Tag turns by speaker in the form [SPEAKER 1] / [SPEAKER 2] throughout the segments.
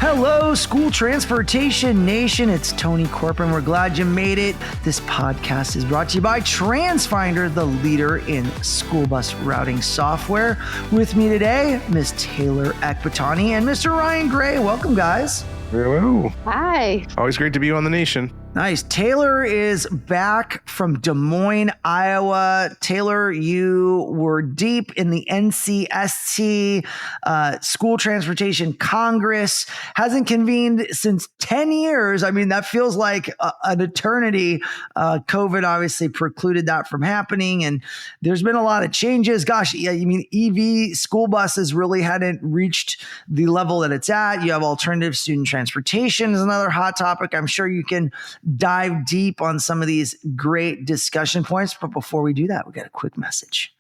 [SPEAKER 1] Hello, School Transportation Nation. It's Tony Corcoran. We're glad you made it. This podcast is brought to you by TransFinder, the leader in school bus routing software. With me today, Ms. Taylor Ekbatani and Mr. Ryan Gray. Welcome, guys.
[SPEAKER 2] Hello.
[SPEAKER 3] Hi.
[SPEAKER 2] Always great to be on the nation.
[SPEAKER 1] Nice. Taylor is back from Des Moines, Iowa. Taylor, you were deep in the NCST School Transportation Congress. Hasn't convened since 10 years. I mean, that feels like an eternity. COVID obviously precluded that from happening, and there's been a lot of changes. Gosh, yeah, I mean, EV school buses really hadn't reached the level that it's at. You have alternative student transportation is another hot topic. I'm sure you can dive deep on some of these great discussion points. But before we do that, we got a quick message.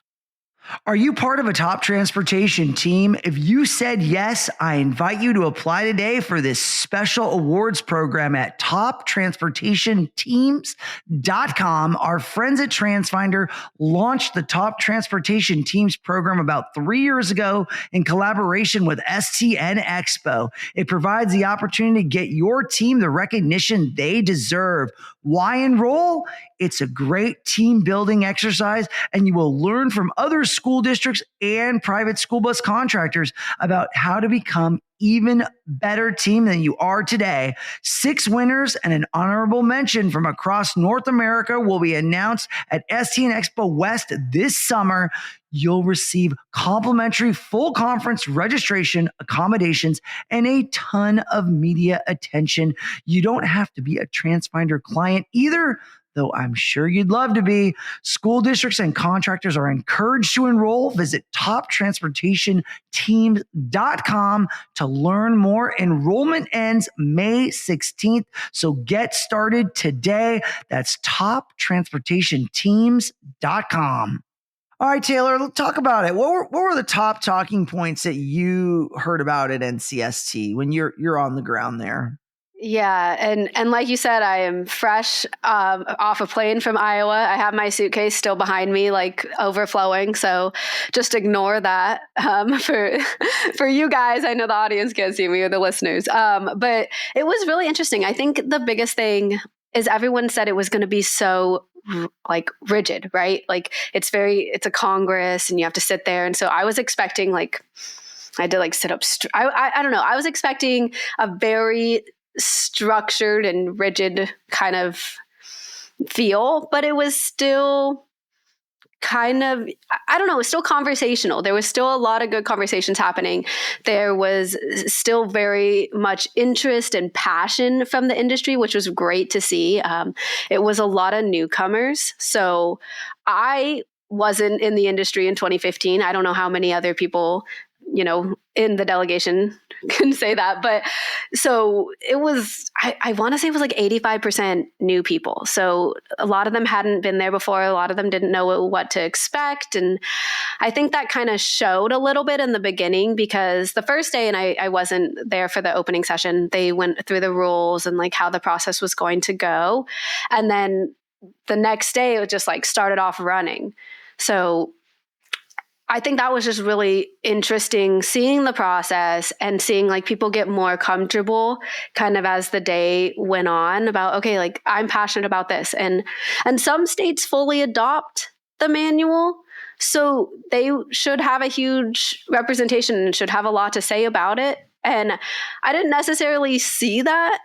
[SPEAKER 1] Are you part of a top transportation team? If you said yes, I invite you to apply today for this special awards program at toptransportationteams.com. Our friends at TransFinder launched the Top Transportation Teams program about 3 years ago in collaboration with ST and EXPO. It provides the opportunity to get your team the recognition they deserve. Why enroll? It's a great team building exercise, and you will learn from other school districts and private school bus contractors about how to become even better team than you are today. 6 winners and an honorable mention from across North America will be announced at ST and Expo West this summer. You'll receive complimentary full conference registration, accommodations, and a ton of media attention. You don't have to be a TransFinder client either, though I'm sure you'd love to be. School districts and contractors are encouraged to enroll. Visit toptransportationteams.com to learn more. Enrollment ends May 16th, so get started today. That's toptransportationteams.com. All right, Taylor, let's talk about it. What were the top talking points that you heard about at NCST when you're on the ground there?
[SPEAKER 3] Yeah, and like you said, I am fresh off a plane from Iowa. I have my suitcase still behind me, like overflowing. So just ignore that for you guys. I know the audience can't see me or the listeners, but it was really interesting. I think the biggest thing is everyone said it was going to be so like rigid, right? Like it's a Congress and you have to sit there. And so I was expecting I had to sit up. I don't know. I was expecting a very structured and rigid kind of feel, but it was still kind of, I don't know, it was still conversational. There was still a lot of good conversations happening. There was still very much interest and passion from the industry, which was great to see. It was a lot of newcomers. So I wasn't in the industry in 2015. I don't know how many other people, in the delegation can say that. But so it was, I want to say it was 85% new people. So a lot of them hadn't been there before. A lot of them didn't know what to expect. And I think that kind of showed a little bit in the beginning because the first day, and I wasn't there for the opening session, they went through the rules and how the process was going to go. And then the next day it just started off running. So I think that was just really interesting, seeing the process and seeing people get more comfortable kind of as the day went on about, okay, I'm passionate about this. And some states fully adopt the manual. So they should have a huge representation and should have a lot to say about it. And I didn't necessarily see that.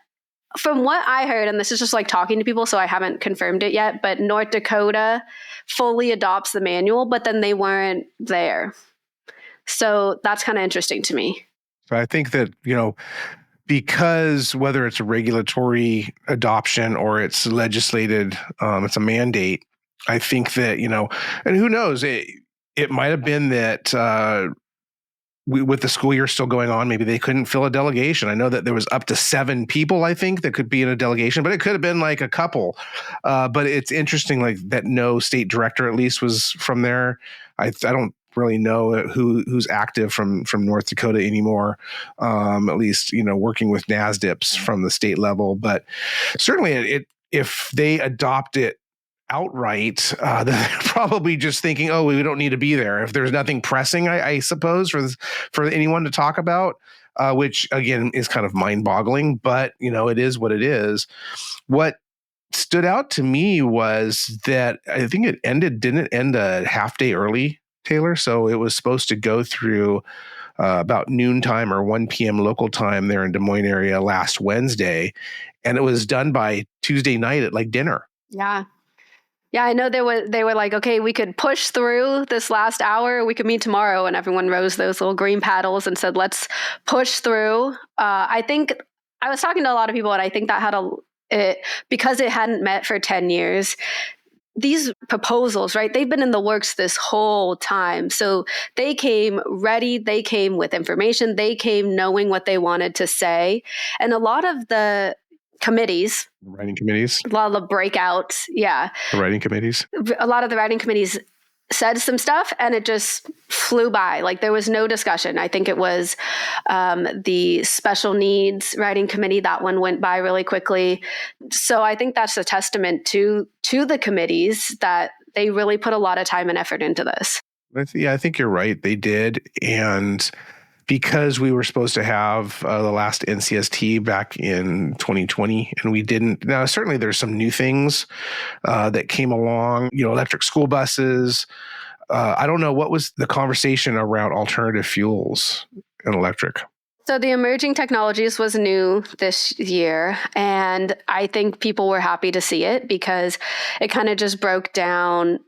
[SPEAKER 3] From what I heard, and this is just talking to people, so I haven't confirmed it yet, but North Dakota fully adopts the manual, but then they weren't there. So that's kind of interesting to me.
[SPEAKER 2] So I think that, because whether it's a regulatory adoption or it's legislated, it's a mandate, I think that, and who knows, it might have been that with the school year still going on, maybe they couldn't fill a delegation. I know that there was up to 7 people, I think, that could be in a delegation, but it could have been a couple. But it's interesting, that no state director at least was from there. I don't really know who's active from North Dakota anymore. At least working with NASDIPs from the state level. But certainly, if they adopt it outright, they're probably just thinking, oh, we don't need to be there if there's nothing pressing, I suppose, for anyone to talk about. which again is kind of mind-boggling, but it is what it is. What stood out to me was that I think didn't it end a half day early, Taylor? So it was supposed to go through about noontime or 1 p.m. local time there in Des Moines area last Wednesday. And it was done by Tuesday night at like dinner.
[SPEAKER 3] Yeah. Yeah, I know they were like, okay, we could push through this last hour. We could meet tomorrow. And everyone rose those little green paddles and said, let's push through. I think I was talking to a lot of people, and I think that because it hadn't met for 10 years, these proposals, right, they've been in the works this whole time. So they came ready, they came with information, they came knowing what they wanted to say. And a lot of the committees,
[SPEAKER 2] writing committees,
[SPEAKER 3] a lot of the breakouts,
[SPEAKER 2] the writing committees,
[SPEAKER 3] a lot of the writing committees said some stuff and it just flew by. Like there was no discussion. I think it was the special needs writing committee. That one went by really quickly. So I think that's a testament to the committees that they really put a lot of time and effort into this.
[SPEAKER 2] Yeah, I think you're right. They did. And because we were supposed to have the last NCST back in 2020 and we didn't. Now, certainly there's some new things that came along, electric school buses. I don't know, what was the conversation around alternative fuels and electric?
[SPEAKER 3] So the emerging technologies was new this year, and I think people were happy to see it because it kind of just broke down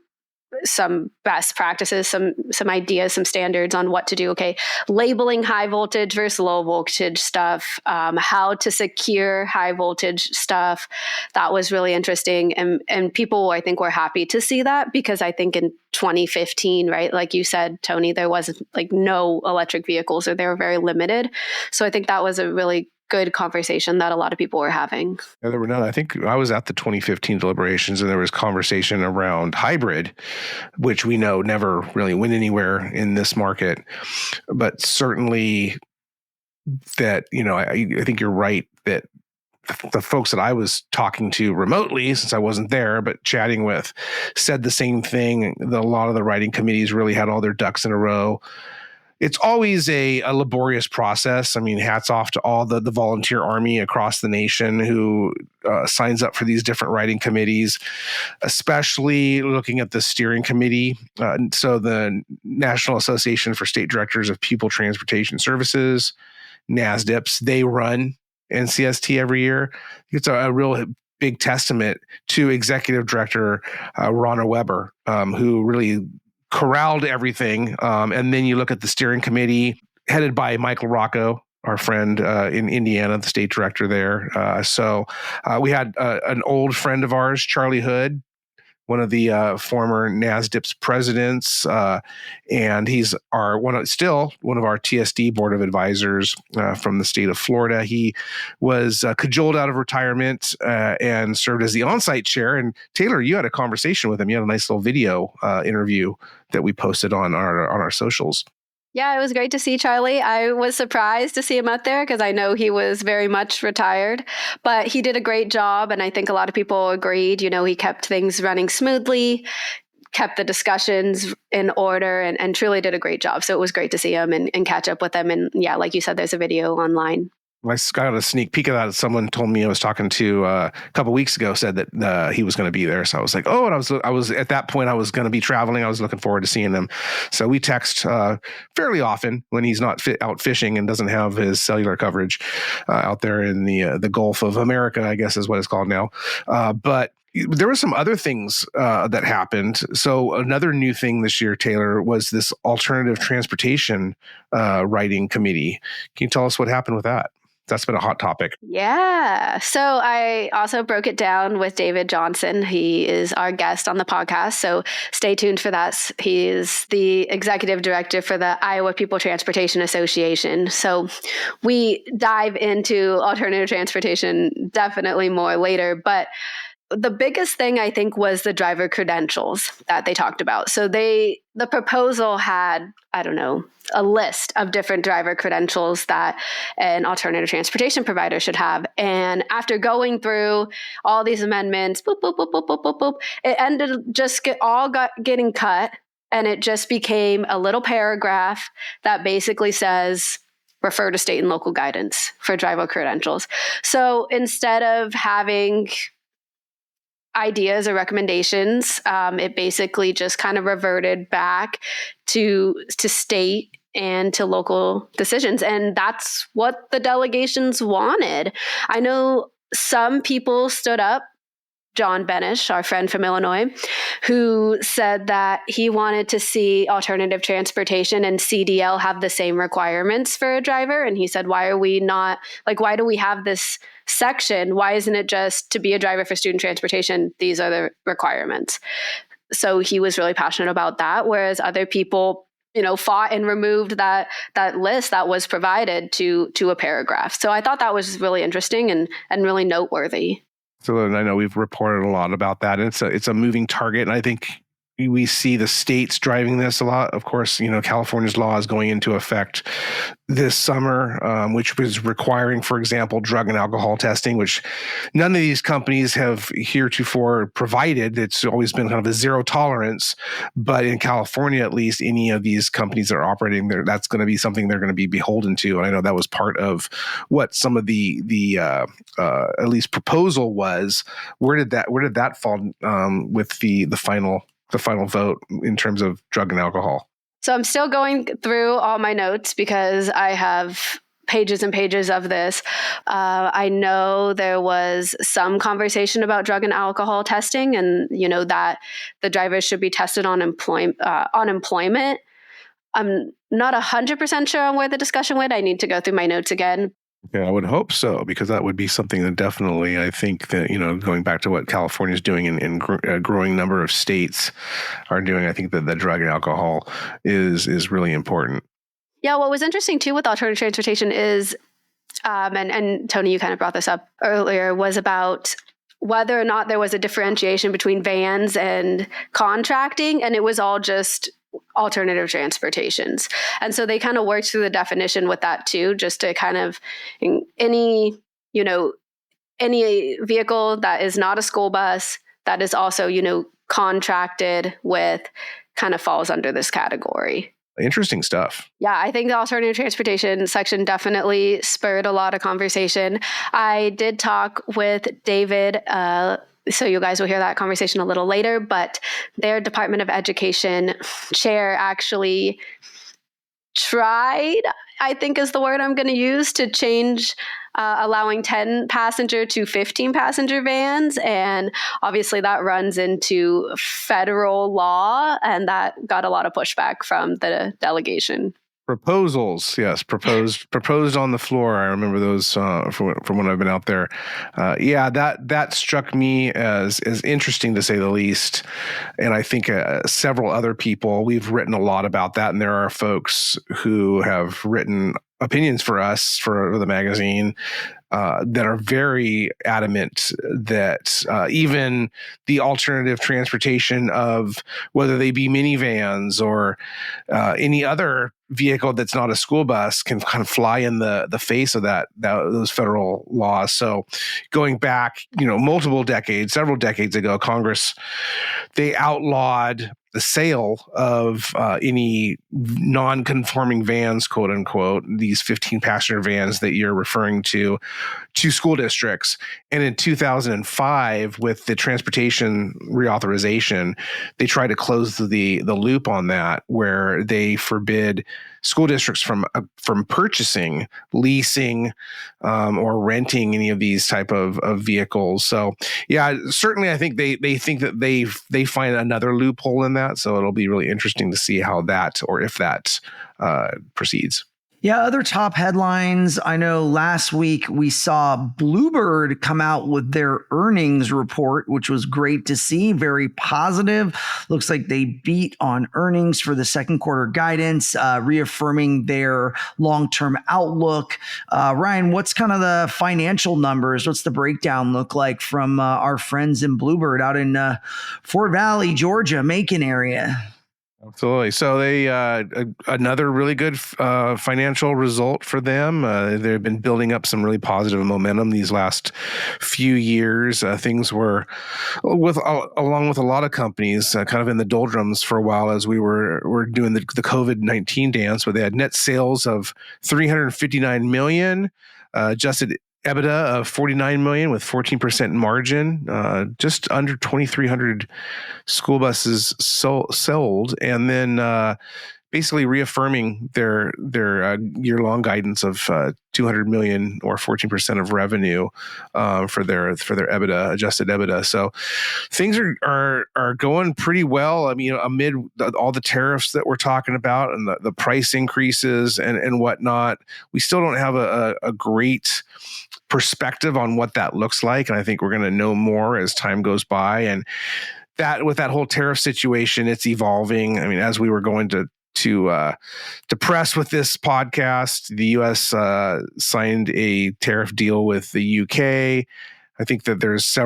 [SPEAKER 3] some best practices, some ideas, some standards on what to do. Okay, labeling high voltage versus low voltage stuff, how to secure high voltage stuff. That was really interesting, and people I think were happy to see that because I think in 2015, right, like you said, Tony, there was like no electric vehicles or they were very limited. So I think that was a really good conversation that a lot of people were having.
[SPEAKER 2] Yeah, there were none. I think I was at the 2015 deliberations and there was conversation around hybrid, which we know never really went anywhere in this market. But certainly that, I think you're right that the folks that I was talking to remotely, since I wasn't there, but chatting with, said the same thing. That a lot of the writing committees really had all their ducks in a row. It's always a laborious process. I mean, hats off to all the volunteer army across the nation who signs up for these different writing committees, especially looking at the steering committee. So the National Association for State Directors of Pupil Transportation Services, NASDIPS, they run NCST every year. It's a real big testament to Executive Director Ronna Weber, who really corralled everything. And then you look at the steering committee headed by Michael Rocco, our friend in Indiana, the state director there. So we had an old friend of ours, Charlie Hood, one of the former NASDIP's presidents, and he's still one of our TSD board of advisors from the state of Florida. He was cajoled out of retirement and served as the on-site chair. And Taylor, you had a conversation with him. You had a nice little video interview that we posted on our socials.
[SPEAKER 3] Yeah, it was great to see Charlie. I was surprised to see him out there because I know he was very much retired, but he did a great job. And I think a lot of people agreed, he kept things running smoothly, kept the discussions in order, and truly did a great job. So it was great to see him and catch up with him. And yeah, like you said, there's a video online.
[SPEAKER 2] I got a sneak peek of that. Someone told me I was talking to a couple weeks ago, said that he was going to be there. So I was like, oh, and I was at that point, I was going to be traveling. I was looking forward to seeing him. So we text fairly often when he's not out fishing and doesn't have his cellular coverage out there in the Gulf of America, I guess is what it's called now. But there were some other things that happened. So another new thing this year, Taylor, was this alternative transportation writing committee. Can you tell us what happened with that? That's been a hot topic.
[SPEAKER 3] Yeah. So I also broke it down with David Johnson. He is our guest on the podcast. So stay tuned for that. He is the executive director for the Iowa Pupil Transportation Association. So we dive into alternative transportation definitely more later. But the biggest thing I think was the driver credentials that they talked about. So the proposal had, a list of different driver credentials that an alternative transportation provider should have. And after going through all these amendments, boop, boop, boop, boop, boop, boop, boop, it ended getting cut. And it just became a little paragraph that basically says, refer to state and local guidance for driver credentials. So instead of having ideas or recommendations, it basically just kind of reverted back to state and to local decisions. And that's what the delegations wanted. I know some people stood up, John Benish, our friend from Illinois, who said that he wanted to see alternative transportation and CDL have the same requirements for a driver. And he said, why do we have this section? Why isn't it just to be a driver for student transportation? These are the requirements. So he was really passionate about that. Whereas other people, fought and removed that list that was provided to a paragraph. So I thought that was really interesting and really noteworthy.
[SPEAKER 2] So I know we've reported a lot about that. And it's a moving target. And I think we see the states driving this a lot. Of course, California's law is going into effect this summer, which was requiring, for example, drug and alcohol testing, which none of these companies have heretofore provided. It's always been kind of a zero tolerance. But in California, at least, any of these companies that are operating there, that's going to be something they're going to be beholden to. And I know that was part of what some of the at least proposal was. Where did that fall with the final vote in terms of drug and alcohol?
[SPEAKER 3] So I'm still going through all my notes because I have pages and pages of this. I know there was some conversation about drug and alcohol testing, and that the drivers should be tested on unemployment. I'm not 100% sure on where the discussion went. I need to go through my notes again.
[SPEAKER 2] Yeah, I would hope so, because that would be something that definitely, I think that, going back to what California is doing in a growing number of states are doing, I think that the drug and alcohol is really important.
[SPEAKER 3] Yeah, what was interesting too with alternative transportation is, and Tony, you kind of brought this up earlier, was about whether or not there was a differentiation between vans and contracting, and it was all just alternative transportations. And so they kind of worked through the definition with that too, just to kind of any vehicle that is not a school bus that is also, contracted with kind of falls under this category.
[SPEAKER 2] Interesting stuff.
[SPEAKER 3] Yeah, I think the alternative transportation section definitely spurred a lot of conversation. I did talk with David, so you guys will hear that conversation a little later, but their Department of Education chair actually tried, I think is the word I'm going to use, to change allowing 10 passenger to 15 passenger vans. And obviously that runs into federal law, and that got a lot of pushback from the delegation.
[SPEAKER 2] Proposals, yes, proposed on the floor. I remember those from when I've been out there. That struck me as interesting, to say the least. And I think several other people, we've written a lot about that, and there are folks who have written opinions for us for the magazine that are very adamant that even the alternative transportation of whether they be minivans or any other vehicle that's not a school bus can kind of fly in the face of those federal laws. So going back, several decades ago, Congress, they outlawed the sale of any non-conforming vans, quote unquote, these 15 passenger vans that you're referring to school districts. And in 2005, with the transportation reauthorization, they tried to close the loop on that, where they forbid school districts from purchasing, leasing, or renting any of these type of vehicles. So yeah, certainly I think they think that they find another loophole in that. So it'll be really interesting to see how that, or if that proceeds.
[SPEAKER 1] Yeah, other top headlines. I know last week we saw Bluebird come out with their earnings report, which was great to see. Very positive. Looks like they beat on earnings for the second quarter guidance, reaffirming their long-term outlook. Ryan, what's kind of the financial numbers? What's the breakdown look like from our friends in Bluebird out in Fort Valley, Georgia, Macon area?
[SPEAKER 2] Absolutely. So they another really good financial result for them. They've been building up some really positive momentum these last few years. Things were along with a lot of companies kind of in the doldrums for a while as we were doing the COVID-19 dance, where they had net sales of $359 million, adjusted EBITDA of $49 million with 14% margin, just under 2,300 school buses sold, and then basically reaffirming their year-long guidance of 200 million or 14% of revenue for their EBITDA, adjusted EBITDA. So things are going pretty well. I mean, amid all the tariffs that we're talking about and the price increases and whatnot, we still don't have a great perspective on what that looks like. And I think we're going to know more as time goes by. And that with that whole tariff situation, it's evolving. I mean, as we were going to press with this podcast, the U.S. signed a tariff deal with the U.K. I think that there's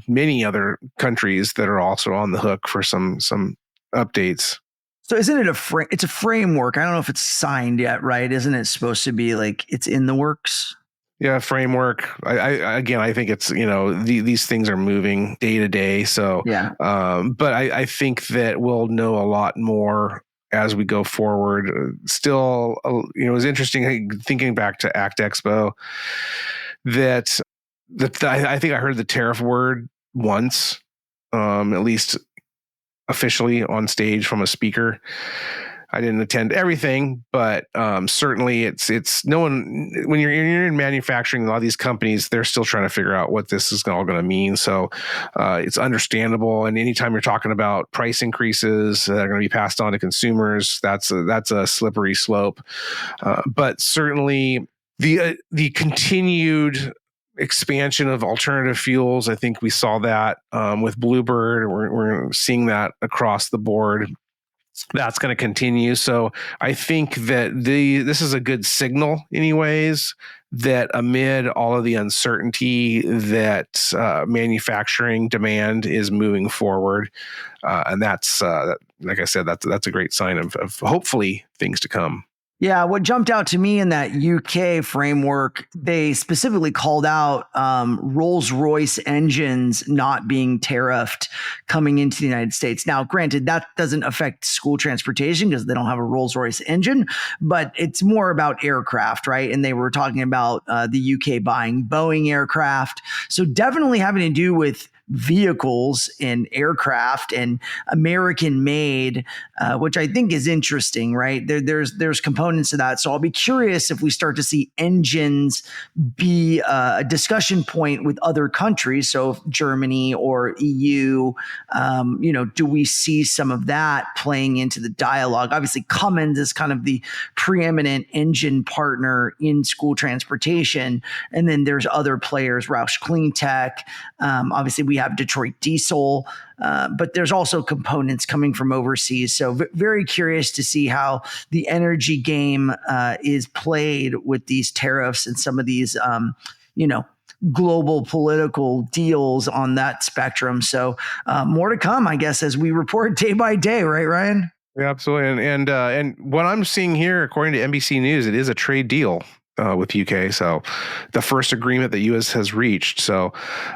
[SPEAKER 2] many other countries that are also on the hook for some updates.
[SPEAKER 1] So isn't it it's a framework? I don't know if it's signed yet, right? Isn't it supposed to be like it's in the works?
[SPEAKER 2] Yeah, framework. I think it's, these things are moving day to day. So,
[SPEAKER 1] yeah.
[SPEAKER 2] But I think that we'll know a lot more as we go forward. Still, it was interesting thinking back to ACT Expo that I think I heard the tariff word once, at least officially on stage from a speaker. I didn't attend everything, but certainly it's no one, when you're in manufacturing, a lot of these companies, they're still trying to figure out what this is all going to mean. So it's understandable. And anytime you're talking about price increases that are going to be passed on to consumers, that's a slippery slope. But certainly the continued expansion of alternative fuels, I think we saw that with Bluebird. We're seeing that across the board. That's going to continue. So I think that this is a good signal anyways, that amid all of the uncertainty that manufacturing demand is moving forward. And that's, like I said, that's a great sign of hopefully things to come.
[SPEAKER 1] Yeah, what jumped out to me in that UK framework, they specifically called out Rolls-Royce engines not being tariffed coming into the United States. Now, granted, that doesn't affect school transportation because they don't have a Rolls-Royce engine, but it's more about aircraft, right? And they were talking about the UK buying Boeing aircraft. So definitely having to do with vehicles and aircraft and American made, which I think is interesting, right? There's components to that. So I'll be curious if we start to see engines be a discussion point with other countries. So Germany or EU, do we see some of that playing into the dialogue? Obviously, Cummins is kind of the preeminent engine partner in school transportation. And then there's other players, Roush CleanTech. Obviously, we have Detroit Diesel, but there's also components coming from overseas. So very curious to see how the energy game is played with these tariffs and some of these, global political deals on that spectrum. So more to come, I guess, as we report day by day, right, Ryan?
[SPEAKER 2] Yeah, absolutely. And what I'm seeing here, according to NBC News, it is a trade deal with UK. So the first agreement that US has reached. So,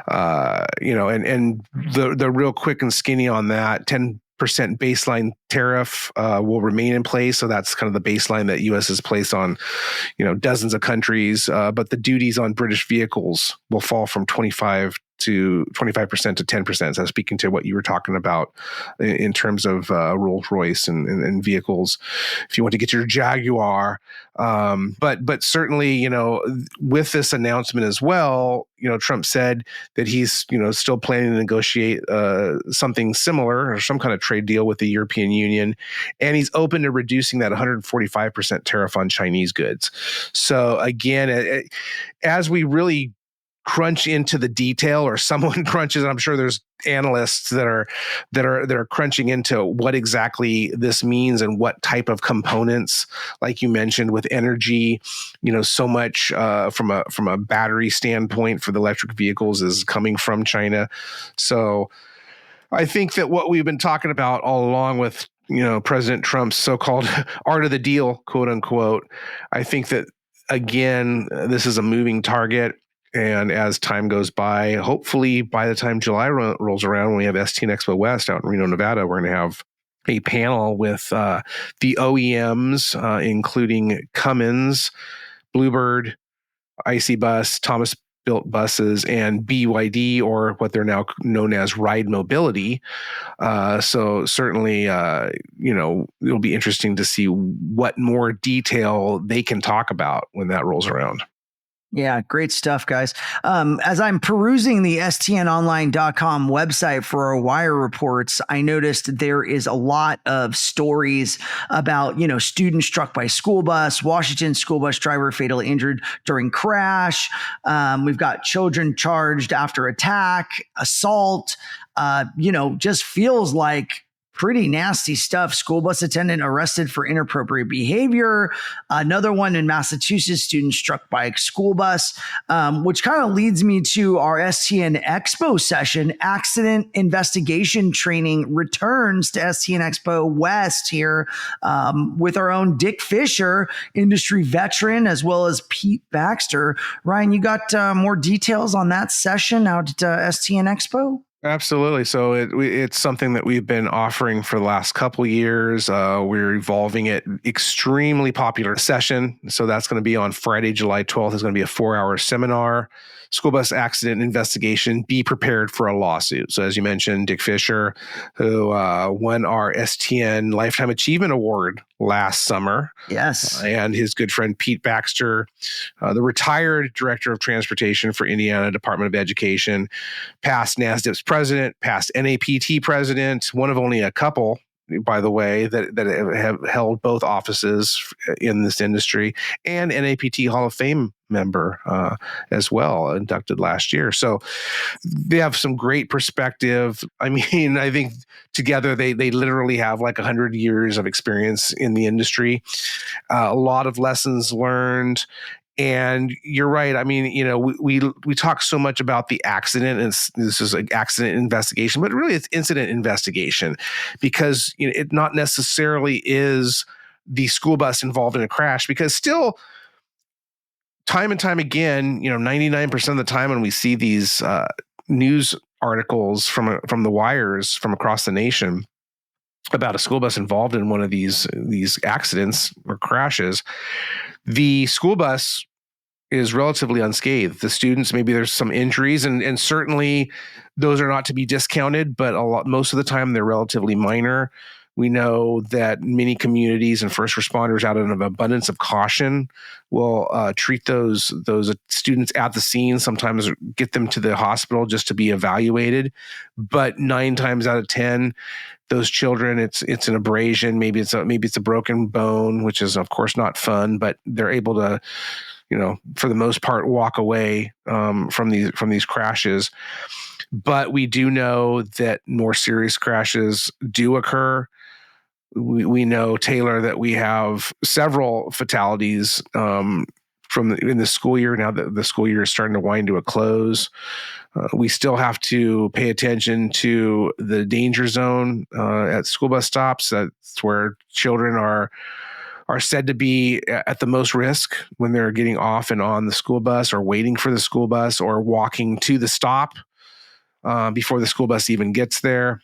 [SPEAKER 2] and the real quick and skinny on that, 10% baseline tariff will remain in place. So that's kind of the baseline that US has placed on, dozens of countries. But the duties on British vehicles will fall from 25% to 10%. So speaking to what you were talking about in terms of Rolls-Royce and vehicles, if you want to get your Jaguar. But certainly, with this announcement as well, Trump said that he's, still planning to negotiate something similar or some kind of trade deal with the European Union. And he's open to reducing that 145% tariff on Chinese goods. So again, as we really crunch into the detail, or someone crunches, and I'm sure there's analysts that are crunching into what exactly this means and what type of components, like you mentioned with energy, so much from a battery standpoint for the electric vehicles is coming from China. So I think that what we've been talking about all along with President Trump's so-called art of the deal, quote unquote. I think that, again, this is a moving target. And as time goes by, hopefully by the time July rolls around, when we have STN Expo West out in Reno, Nevada, we're going to have a panel with the OEMs, including Cummins, Bluebird, Icy Bus, Thomas Built Buses, and BYD, or what they're now known as Ride Mobility. So certainly, it'll be interesting to see what more detail they can talk about when that rolls around.
[SPEAKER 1] Yeah, great stuff, guys. As I'm perusing the stnonline.com website for our wire reports, I noticed there is a lot of stories about, students struck by school bus, Washington school bus driver fatally injured during crash. We've got children charged after attack, assault. Just feels like pretty nasty stuff. School bus attendant arrested for inappropriate behavior. Another one in Massachusetts, student struck by a school bus, which kind of leads me to our STN Expo session. Accident investigation training returns to STN Expo West here with our own Dick Fisher, industry veteran, as well as Pete Baxter. Ryan, you got more details on that session out at STN Expo?
[SPEAKER 2] Absolutely. So it's something that we've been offering for the last couple of years. We're evolving it. Extremely popular session. So that's going to be on Friday, July 12th. It's going to be a 4-hour seminar. School bus accident investigation. Be prepared for a lawsuit. So as you mentioned, Dick Fisher, who won our STN Lifetime Achievement Award last summer.
[SPEAKER 1] Yes.
[SPEAKER 2] And his good friend Pete Baxter, the retired director of transportation for Indiana Department of Education, past NASDAP's president, past NAPT president, one of only a couple, by the way, that have held both offices in this industry, and NAPT Hall of Fame member as well, inducted last year. So they have some great perspective. I mean, I think together they literally have like 100 years of experience in the industry, a lot of lessons learned. And you're right. I mean, we talk so much about the accident, and this is an accident investigation, but really it's incident investigation, because it not necessarily is the school bus involved in a crash, because still, time and time again, 99% of the time when we see these news articles from the wires from across the nation about a school bus involved in one of these accidents or crashes, the school bus is relatively unscathed. The students, maybe there's some injuries, and certainly those are not to be discounted, but most of the time they're relatively minor. We know that many communities and first responders, out of an abundance of caution, will treat those students at the scene, sometimes get them to the hospital just to be evaluated. But 9 times out of 10, those children, it's an abrasion, maybe it's a broken bone, which is of course not fun, but they're able to, for the most part, walk away from these crashes. But we do know that more serious crashes do occur. We know, Taylor, that we have several fatalities in the school year. Now that the school year is starting to wind to a close, we still have to pay attention to the danger zone at school bus stops. That's where children are said to be at the most risk when they're getting off and on the school bus, or waiting for the school bus, or walking to the stop before the school bus even gets there.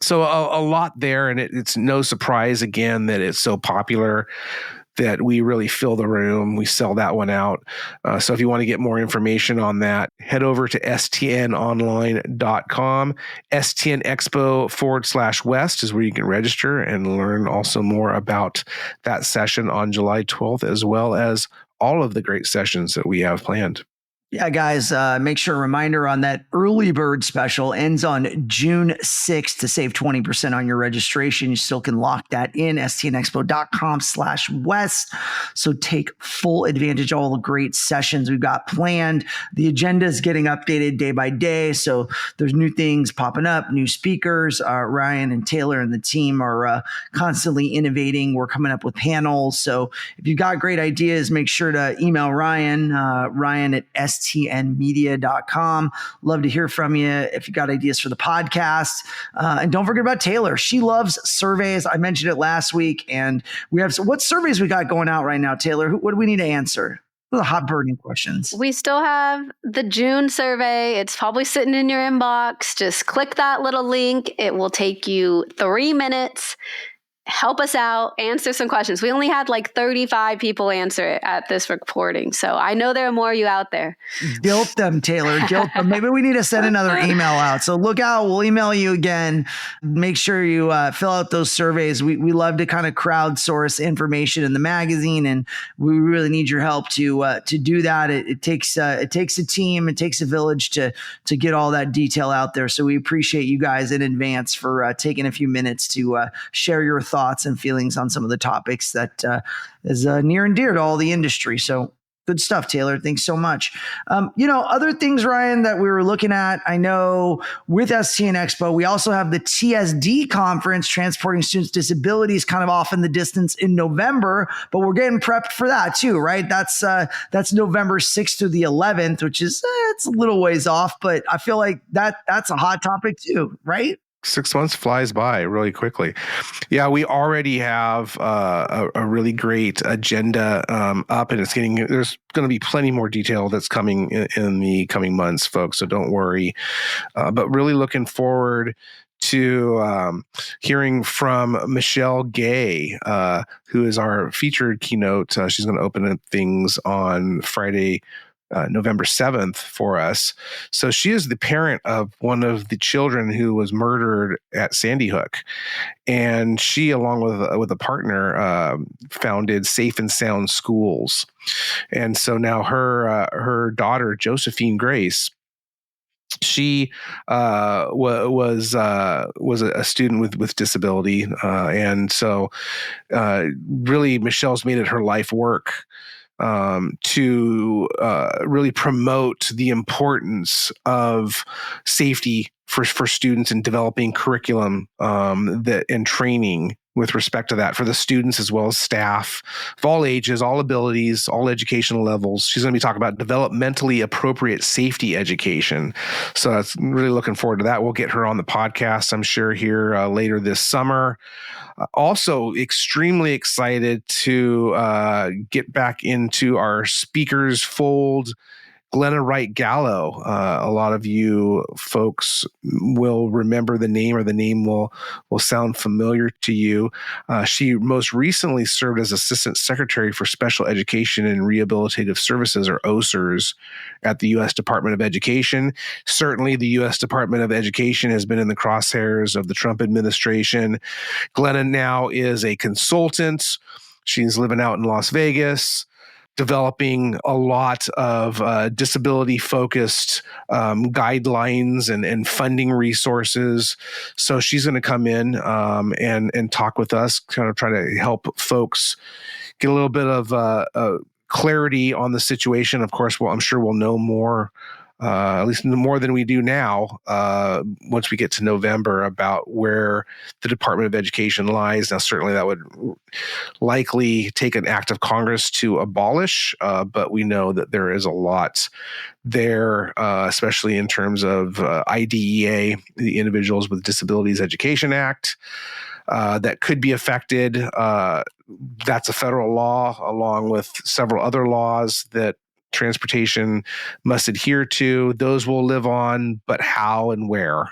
[SPEAKER 2] So a lot there, and it's no surprise, again, that it's so popular that we really fill the room. We sell that one out. So if you want to get more information on that, head over to stnonline.com. STN Expo /West is where you can register and learn also more about that session on July 12th, as well as all of the great sessions that we have planned.
[SPEAKER 1] Yeah, guys, make sure a reminder on that early bird special ends on June 6th to save 20% on your registration. You still can lock that in, stnexpo.com/West. So take full advantage of all the great sessions we've got planned. The agenda is getting updated day by day. So there's new things popping up, new speakers. Ryan and Taylor and the team are constantly innovating. We're coming up with panels. So if you've got great ideas, make sure to email Ryan at stnmedia.com. Love to hear from you if you got ideas for the podcast. And don't forget about Taylor. She loves surveys. I mentioned it last week, and we have what surveys we got going out right now, Taylor? What do we need to answer? The hot burning questions.
[SPEAKER 3] We still have the June survey. It's probably sitting in your inbox. Just click that little link. It will take you 3 minutes. Help us out, answer some questions. We only had like 35 people answer it at this recording. So I know there are more of you out there.
[SPEAKER 1] Guilt them, Taylor. Guilt them. Maybe we need to send another email out. So look out. We'll email you again. Make sure you fill out those surveys. We love to kind of crowdsource information in the magazine, and we really need your help to do that. It takes a team. It takes a village to get all that detail out there. So we appreciate you guys in advance for taking a few minutes to share your thoughts and feelings on some of the topics that is near and dear to all the industry. So good stuff, Taylor. Thanks so much. Other things, Ryan, that we were looking at, I know with STN EXPO, we also have the TSD conference, Transporting Students with Disabilities, kind of off in the distance in November, but we're getting prepped for that too, right? That's November 6th through the 11th, which is, it's a little ways off, but I feel like that's a hot topic too, right?
[SPEAKER 2] 6 months flies by really quickly. Yeah, we already have a really great agenda up, and there's going to be plenty more detail that's coming in the coming months, folks. So don't worry. But really looking forward to hearing from Michelle Gay, who is our featured keynote. She's going to open up things on Friday, November 7th for us. So she is the parent of one of the children who was murdered at Sandy Hook. And she, along with a partner, founded Safe and Sound Schools. And so now her daughter, Josephine Grace, she was a student with disability. And so really Michelle's made it her life work to really promote the importance of safety for students and developing curriculum and training with respect to that for the students as well as staff of all ages, all abilities, all educational levels. She's going to be talking about developmentally appropriate safety education. So that's really looking forward to that. We'll get her on the podcast, I'm sure, here later this summer. Also extremely excited to get back into our speakers fold. Glenna Wright Gallo. A lot of you folks will remember the name, or the name will sound familiar to you. She most recently served as Assistant Secretary for Special Education and Rehabilitative Services, or OSERS, at the U.S. Department of Education. Certainly, the U.S. Department of Education has been in the crosshairs of the Trump administration. Glenna now is a consultant. She's living out in Las Vegas, developing a lot of disability-focused guidelines and funding resources. So she's going to come in and talk with us, kind of try to help folks get a little bit of clarity on the situation. Of course, I'm sure we'll know more, at least more than we do now, once we get to November, about where the Department of Education lies. Now, certainly that would likely take an act of Congress to abolish, but we know that there is a lot there, especially in terms of IDEA, the Individuals with Disabilities Education Act, that could be affected. That's a federal law, along with several other laws that transportation must adhere to. Those will live on, but how and where?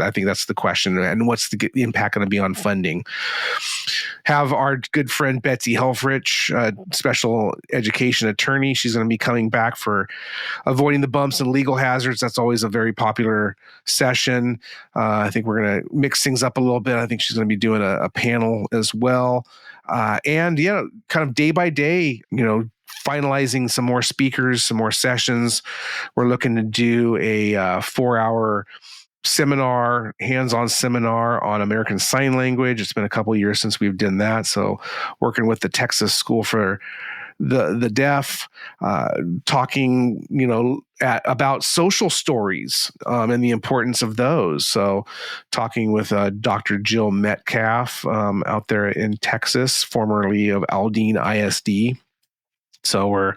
[SPEAKER 2] I think that's the question. And what's the impact going to be on funding? Have our good friend Betsy Helfrich, special education attorney. She's going to be coming back for avoiding the bumps and legal hazards. That's always a very popular session. I think we're going to mix things up a little bit. I think she's going to be doing a panel as well. And kind of day by day, finalizing some more speakers, some more sessions. We're looking to do a 4-hour seminar, hands-on seminar on American Sign Language. It's been a couple of years since we've done that. So working with the Texas School for the Deaf, talking, about social stories and the importance of those. So talking with Dr. Jill Metcalf out there in Texas, formerly of Aldine ISD, So we're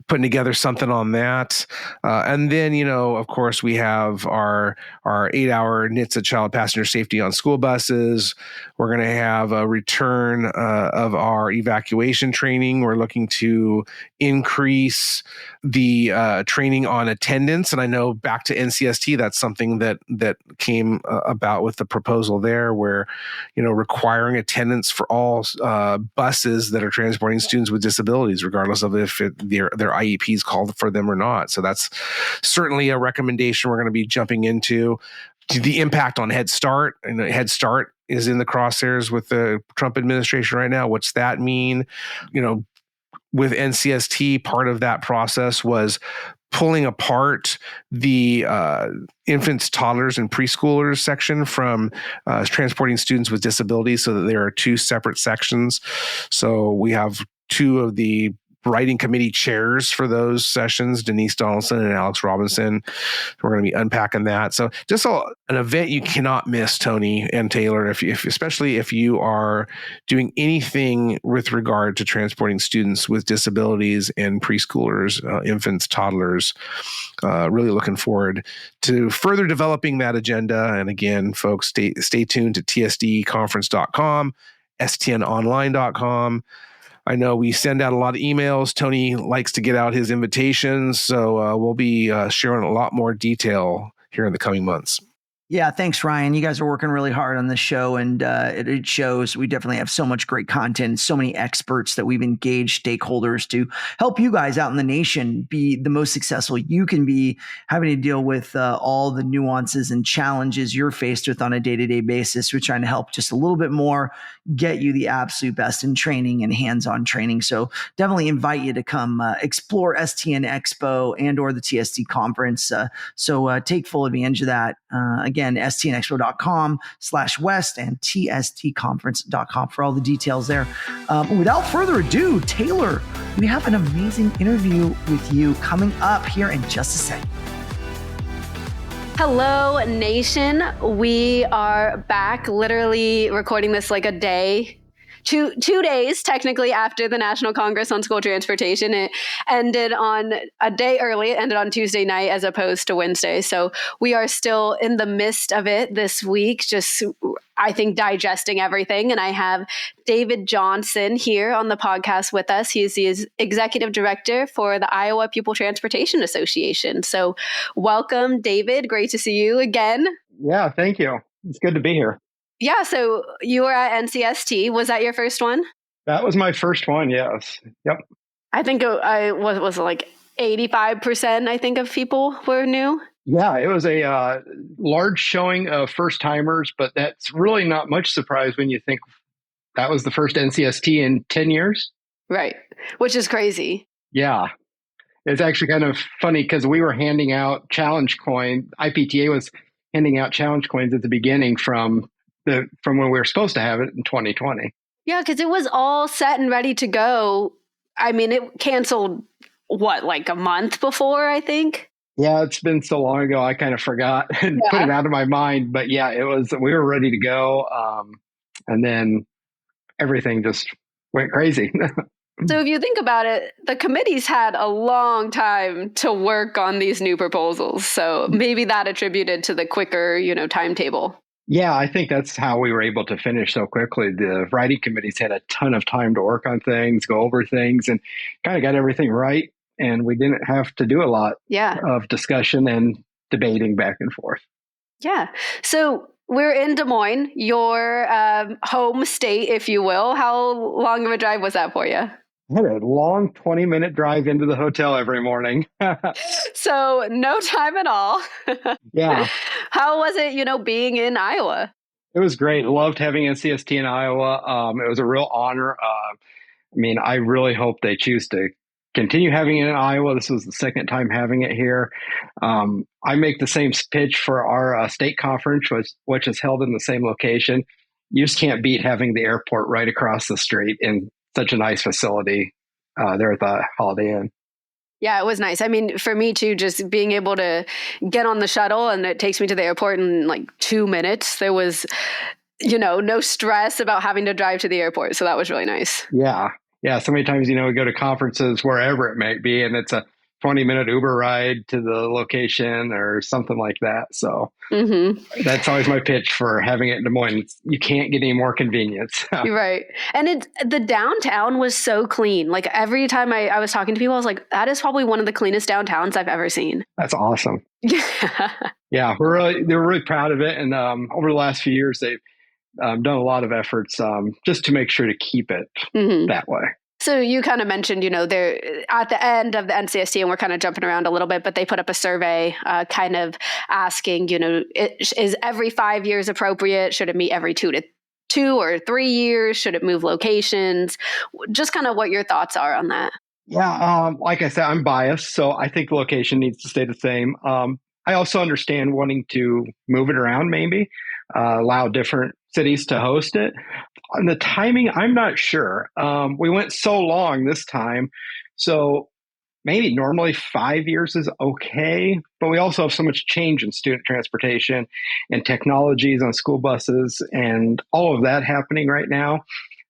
[SPEAKER 2] putting together something on that. And then, of course, we have our 8-hour NHTSA child passenger safety on school buses. We're going to have a return of our evacuation training. We're looking to increase the training on attendance. And I know back to NCST, that's something that came about with the proposal there, where, requiring attendance for all buses that are transporting students with disabilities, regardless of if their IEPs called for them or not. So that's certainly a recommendation we're going to be jumping into. The impact on Head Start, and Head Start is in the crosshairs with the Trump administration right now. What's that mean? With NCST, part of that process was pulling apart the infants, toddlers, and preschoolers section from transporting students with disabilities, so that there are two separate sections. So we have two of the writing committee chairs for those sessions, Denise Donaldson and Alex Robinson. We're going to be unpacking that. So just an event you cannot miss, Tony and Taylor, especially if you are doing anything with regard to transporting students with disabilities and preschoolers, infants, toddlers. Really looking forward to further developing that agenda. And again, folks, stay tuned to tsdconference.com, stnonline.com. I know we send out a lot of emails. Tony likes to get out his invitations, so we'll be sharing a lot more detail here in the coming months.
[SPEAKER 1] Yeah, thanks, Ryan. You guys are working really hard on this show, and it shows. We definitely have so much great content, so many experts that we've engaged stakeholders to help you guys out in the nation be the most successful you can be, having to deal with all the nuances and challenges you're faced with on a day-to-day basis. We're trying to help just a little bit more, get you the absolute best in training and hands-on training. So definitely invite you to come explore STN Expo and or the TSD conference. So take full advantage of that. Again, stnexpo.com/west and tstconference.com for all the details there. Without further ado, Taylor, we have an amazing interview with you coming up here in just a second.
[SPEAKER 3] Hello, nation. We are back, literally recording this like a day. Two days technically after the National Congress on School Transportation. It ended on a day early. It ended on Tuesday night as opposed to Wednesday. So we are still in the midst of it this week, just I think digesting everything. And I have David Johnson here on the podcast with us. He is the executive director for the Iowa Pupil Transportation Association. So welcome, David. Great to see you again.
[SPEAKER 4] Yeah, thank you. It's good to be here.
[SPEAKER 3] Yeah, so you were at NCST. Was that your first one?
[SPEAKER 4] That was my first one, yes. Yep.
[SPEAKER 3] I think I was like 85%, I think, of people were new.
[SPEAKER 4] Yeah, it was a large showing of first-timers, but that's really not much surprise when you think that was the first NCST in 10 years.
[SPEAKER 3] Right, which is crazy.
[SPEAKER 4] Yeah. It's actually kind of funny because we were handing out challenge coins. IPTA was handing out challenge coins at the beginning from when we were supposed to have it in 2020.
[SPEAKER 3] Yeah, because it was all set and ready to go. I mean, it canceled, like a month before, I think?
[SPEAKER 4] Yeah, it's been so long ago, I kind of forgot and put it out of my mind. But yeah, we were ready to go. And then everything just went crazy.
[SPEAKER 3] So if you think about it, the committee's had a long time to work on these new proposals. So maybe that attributed to the quicker, timetable.
[SPEAKER 4] Yeah, I think that's how we were able to finish so quickly. The writing committees had a ton of time to work on things, go over things, and kind of got everything right. And we didn't have to do a lot of discussion and debating back and forth. Yeah.
[SPEAKER 3] So we're in Des Moines, your home state, if you will. How long of a drive was that for you?
[SPEAKER 4] I had a long 20-minute drive into the hotel every morning.
[SPEAKER 3] So no time at all.
[SPEAKER 4] Yeah.
[SPEAKER 3] How was it, being in Iowa?
[SPEAKER 4] It was great. Loved having NCST in Iowa. It was a real honor. I really hope they choose to continue having it in Iowa. This was the second time having it here. I make the same pitch for our state conference, which is held in the same location. You just can't beat having the airport right across the street in such a nice facility there at the Holiday Inn.
[SPEAKER 3] Yeah, it was nice. I mean, for me too, just being able to get on the shuttle and it takes me to the airport in like 2 minutes. There was, no stress about having to drive to the airport. So that was really nice.
[SPEAKER 4] Yeah. Yeah, so many times, we go to conferences wherever it may be, and it's a 20-minute Uber ride to the location or something like that. So that's always my pitch for having it in Des Moines. You can't get any more convenience.
[SPEAKER 3] You're right. And the downtown was so clean. Like every time I was talking to people, I was like, that is probably one of the cleanest downtowns I've ever seen.
[SPEAKER 4] That's awesome.
[SPEAKER 3] Yeah.
[SPEAKER 4] Yeah, they're really proud of it. And over the last few years, they've done a lot of efforts just to make sure to keep it that way.
[SPEAKER 3] So you kind of mentioned, they're at the end of the NCST, and we're kind of jumping around a little bit, but they put up a survey kind of asking, is every 5 years appropriate? Should it meet every 2 or 3 years? Should it move locations? Just kind of what your thoughts are on that.
[SPEAKER 4] Yeah, like I said, I'm biased, so I think the location needs to stay the same. I also understand wanting to move it around, maybe allow different cities to host it. On the timing, I'm not sure. We went so long this time, so maybe normally 5 years is okay, but we also have so much change in student transportation and technologies on school buses and all of that happening right now,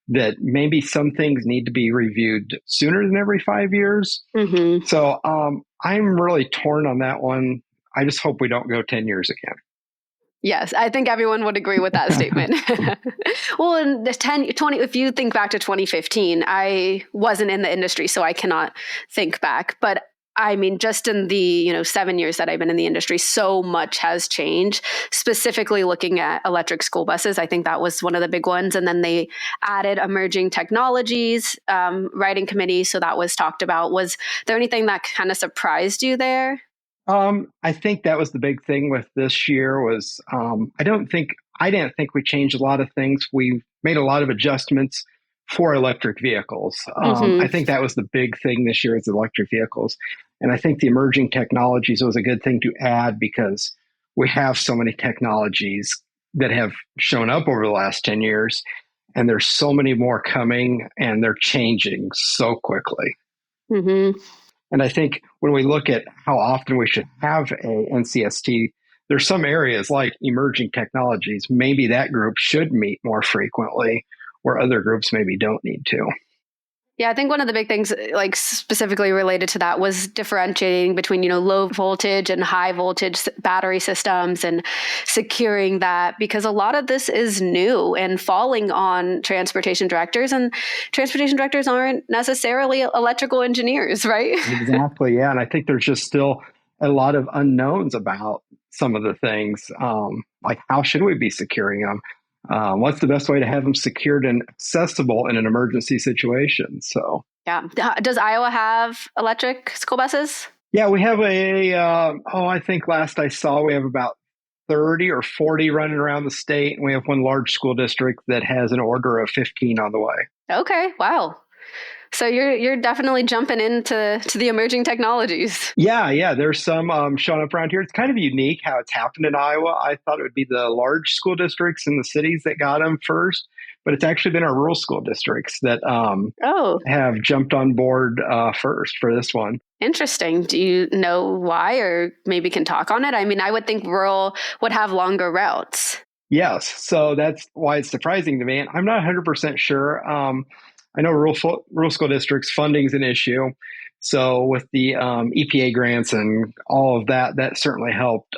[SPEAKER 4] that maybe some things need to be reviewed sooner than every 5 years. So I'm really torn on that one. I just hope we don't go 10 years again.
[SPEAKER 3] Yes, I think everyone would agree with that statement. Well, in the 20, if you think back to 2015, I wasn't in the industry, so I cannot think back. But I mean, just in the 7 years that I've been in the industry, so much has changed. Specifically looking at electric school buses, I think that was one of the big ones. And then they added emerging technologies, writing committee. So that was talked about. Was there anything that kind of surprised you there?
[SPEAKER 4] I think that was the big thing with this year was I didn't think we changed a lot of things. We made a lot of adjustments for electric vehicles. I think that was the big thing this year is electric vehicles. And I think the emerging technologies was a good thing to add because we have so many technologies that have shown up over the last 10 years, and there's so many more coming, and they're changing so quickly. And I think when we look at how often we should have a NCST, there's some areas like emerging technologies. Maybe that group should meet more frequently, where other groups maybe don't need to.
[SPEAKER 3] Yeah, I think one of the big things, like specifically related to that, was differentiating between, low voltage and high voltage battery systems and securing that, because a lot of this is new and falling on transportation directors, and transportation directors aren't necessarily electrical engineers, right?
[SPEAKER 4] Exactly. Yeah. And I think there's just still a lot of unknowns about some of the things, like how should we be securing them? What's the best way to have them secured and accessible in an emergency situation? So,
[SPEAKER 3] yeah. Does Iowa have electric school buses?
[SPEAKER 4] Yeah, we have I think last I saw, we have about 30 or 40 running around the state. And we have one large school district that has an order of 15 on the way.
[SPEAKER 3] Okay. Wow. So you're definitely jumping into the emerging technologies.
[SPEAKER 4] Yeah. There's some showing up around here. It's kind of unique how it's happened in Iowa. I thought it would be the large school districts in the cities that got them first, but it's actually been our rural school districts that have jumped on board first for this one.
[SPEAKER 3] Interesting. Do you know why, or maybe can talk on it? I mean, I would think rural would have longer routes.
[SPEAKER 4] Yes. So that's why it's surprising to me. And I'm not 100% sure. I know rural school districts funding is an issue. So with the EPA grants and all of that, that certainly helped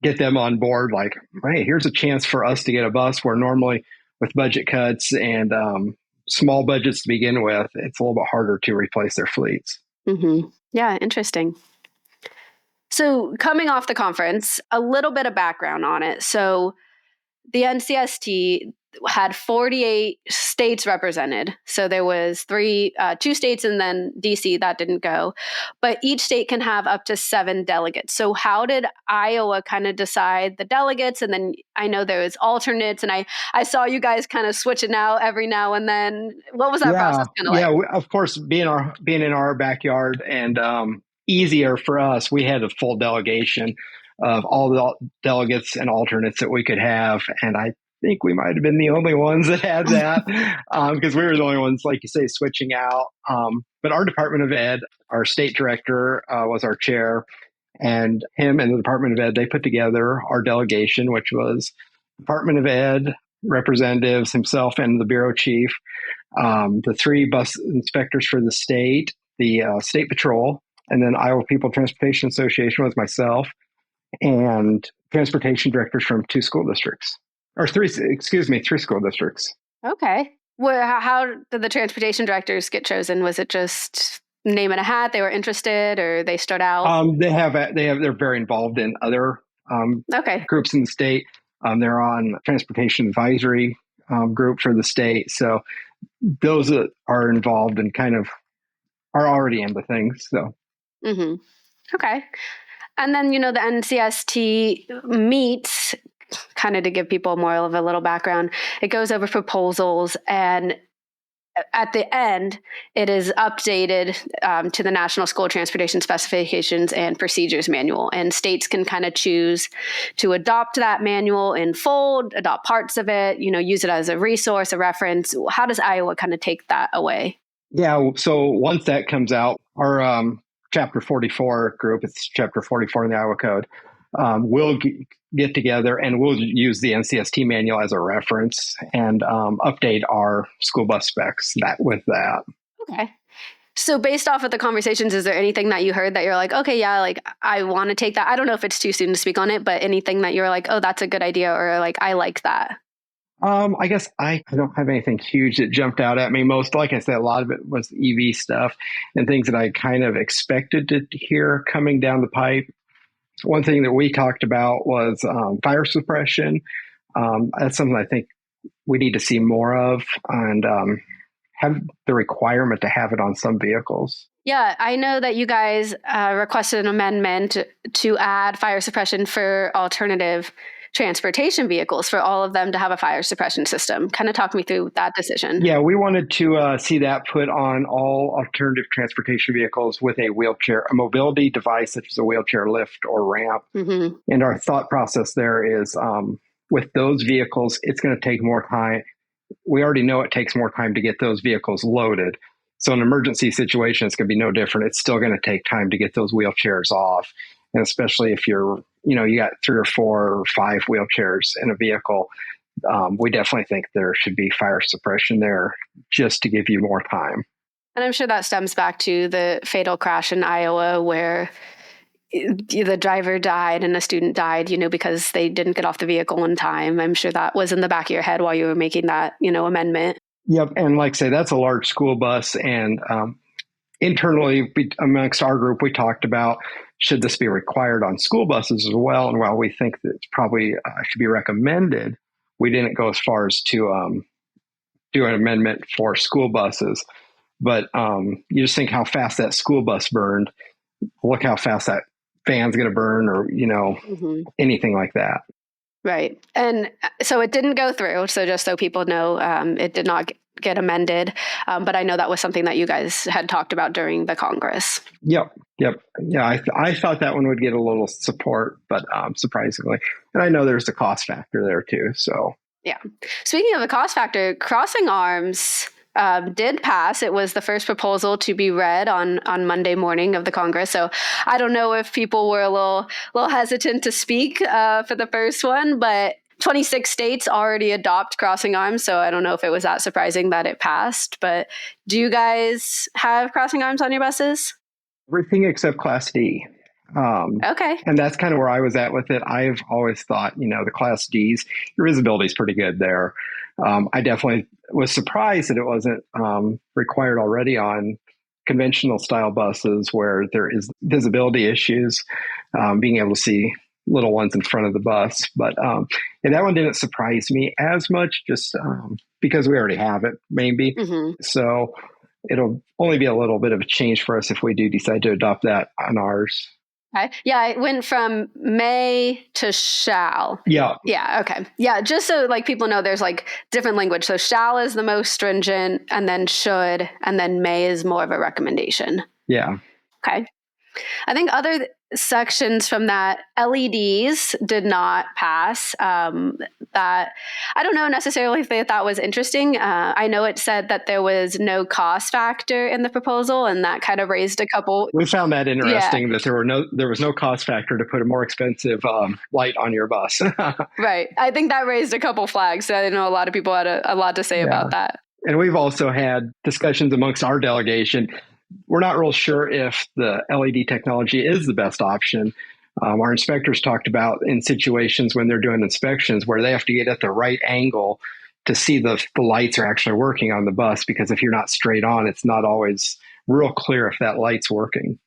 [SPEAKER 4] get them on board. Like, hey, here's a chance for us to get a bus where normally with budget cuts and small budgets to begin with, it's a little bit harder to replace their fleets.
[SPEAKER 3] Yeah, interesting. So coming off the conference, a little bit of background on it. So the NCST had 48 states represented. So there was 2 states and then DC that didn't go, but each state can have up to 7 delegates. So how did Iowa kind of decide the delegates? And then I know there was alternates, and I saw you guys kind of switching out every now and then. What was that process kind of like?
[SPEAKER 4] Yeah, of course, being in our backyard and easier for us, we had a full delegation of all the delegates and alternates that we could have. And I think we might have been the only ones that had that because we were the only ones, like you say, switching out. But our Department of Ed, our state director was our chair, and him and the Department of Ed, they put together our delegation, which was Department of Ed representatives, himself and the bureau chief. the 3 bus inspectors for the state, the state patrol, and then Iowa Pupil Transportation Association was myself, and transportation directors from 2 school districts, or 3 school districts.
[SPEAKER 3] Okay. Well, how did the transportation directors get chosen? Was it just name in a hat? They were interested, or they stood out?
[SPEAKER 4] They're very involved in other groups in the state. They're on transportation advisory group for the state. So those that are involved and kind of are already into things. So,
[SPEAKER 3] okay. And then, the NCST meets, kind of to give people more of a little background, it goes over proposals, and at the end, it is updated to the National School Transportation Specifications and Procedures Manual. And states can kind of choose to adopt that manual in full, adopt parts of it, use it as a resource, a reference. How does Iowa kind of take that away?
[SPEAKER 4] Yeah, so once that comes out, our Chapter 44 group, it's Chapter 44 in the Iowa Code, we'll get together and we'll use the NCST manual as a reference and update our school bus specs with that.
[SPEAKER 3] Okay. So based off of the conversations, is there anything that you heard that you're like, okay, yeah, like I want to take that? I don't know if it's too soon to speak on it, but anything that you're like, oh, that's a good idea, or like, I like that?
[SPEAKER 4] I guess I don't have anything huge that jumped out at me. Like I said, a lot of it was EV stuff and things that I kind of expected to hear coming down the pipe. One thing that we talked about was fire suppression. That's something I think we need to see more of, and have the requirement to have it on some vehicles.
[SPEAKER 3] Yeah, I know that you guys requested an amendment to add fire suppression for alternative transportation vehicles, for all of them to have a fire suppression system. Kind of talk me through that decision.
[SPEAKER 4] Yeah, we wanted to see that put on all alternative transportation vehicles with a wheelchair, a mobility device such as a wheelchair lift or ramp. And our thought process there is with those vehicles, it's going to take more time. We already know it takes more time to get those vehicles loaded. So in an emergency situation, it's going to be no different. It's still going to take time to get those wheelchairs off. And especially if you got 3 or 4 or 5 wheelchairs in a vehicle, we definitely think there should be fire suppression there just to give you more time.
[SPEAKER 3] And I'm sure that stems back to the fatal crash in Iowa where the driver died and a student died, because they didn't get off the vehicle in time. I'm sure that was in the back of your head while you were making that, amendment.
[SPEAKER 4] Yep. And like I say, that's a large school bus. And internally, amongst our group, we talked about, should this be required on school buses as well? And while we think that it's probably should be recommended, we didn't go as far as to do an amendment for school buses. But you just think how fast that school bus burned. Look how fast that van's going to burn, or, anything like that.
[SPEAKER 3] Right. And so it didn't go through. So just so people know, it did not get amended. But I know that was something that you guys had talked about during the Congress.
[SPEAKER 4] Yep. Yeah, I thought that one would get a little support, but surprisingly. And I know there's a cost factor there too. So
[SPEAKER 3] yeah. Speaking of the cost factor, crossing arms did pass. It was the first proposal to be read on Monday morning of the Congress. So I don't know if people were a little hesitant to speak for the first one, but 26 states already adopt crossing arms. So I don't know if it was that surprising that it passed. But do you guys have crossing arms on your buses?
[SPEAKER 4] Everything except Class D.
[SPEAKER 3] Okay.
[SPEAKER 4] And that's kind of where I was at with it. I've always thought, the Class Ds, your visibility is pretty good there. I definitely was surprised that it wasn't required already on conventional style buses where there is visibility issues, being able to see little ones in front of the bus. But and that one didn't surprise me as much, just because we already have it, maybe. So it'll only be a little bit of a change for us if we do decide to adopt that on ours.
[SPEAKER 3] Okay. Yeah, it went from may to shall.
[SPEAKER 4] Yeah.
[SPEAKER 3] Yeah. Okay. Yeah. Just so people know, there's different language. So shall is the most stringent, and then should, and then may is more of a recommendation.
[SPEAKER 4] Yeah.
[SPEAKER 3] Okay. I think other sections from that, LEDs did not pass. That I don't know necessarily if they thought was interesting. I know it said that there was no cost factor in the proposal, and that kind of raised a couple.
[SPEAKER 4] We found that interesting, that there was no cost factor to put a more expensive light on your bus.
[SPEAKER 3] Right. I think that raised a couple flags. I know a lot of people had a lot to say about that.
[SPEAKER 4] And we've also had discussions amongst our delegation. We're not real sure if the LED technology is the best option. Our inspectors talked about in situations when they're doing inspections where they have to get at the right angle to see the lights are actually working on the bus, because if you're not straight on, it's not always real clear if that light's working.